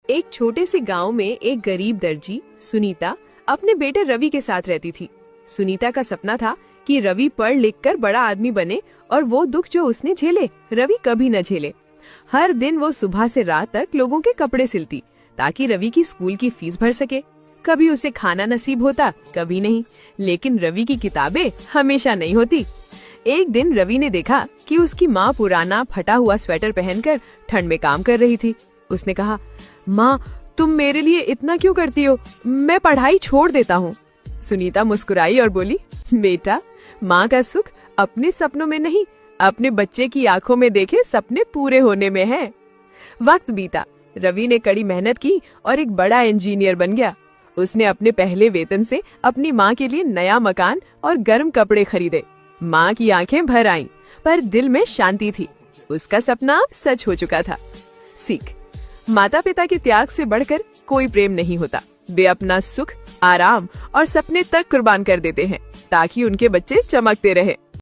एक छोटे से गांव में एक गरीब दर्जी सुनीता अपने बेटे रवि के साथ रहती थी। सुनीता का सपना था कि रवि पढ़ लिख कर बड़ा आदमी बने और वो दुख जो उसने झेले रवि कभी न झेले। हर दिन वो सुबह से रात तक लोगों के कपड़े सिलती ताकि रवि की स्कूल की फीस भर सके। कभी उसे खाना नसीब होता, कभी नहीं, लेकिन रवि की किताबें हमेशा नहीं होती। एक दिन रवि ने देखा कि उसकी माँ पुराना फटा हुआ स्वेटर पहनकर ठंड में काम कर रही थी। उसने कहा, माँ, तुम मेरे लिए इतना क्यों करती हो? मैं पढ़ाई छोड़ देता हूँ। सुनीता मुस्कुराई और बोली, बेटा, माँ का सुख अपने सपनों में नहीं, अपने बच्चे की आंखों में देखे सपने पूरे होने में है। वक्त बीता, रवि ने कड़ी मेहनत की और एक बड़ा इंजीनियर बन गया। उसने अपने पहले वेतन से अपनी माँ के लिए नया मकान और गर्म कपड़े खरीदे। माँ की आंखें भर आईं, पर दिल में शांति थी। उसका सपना अब सच हो चुका था। सीख: माता पिता के त्याग से बढ़कर कोई प्रेम नहीं होता। वे अपना सुख, आराम और सपने तक कुर्बान कर देते हैं ताकि उनके बच्चे चमकते रहे।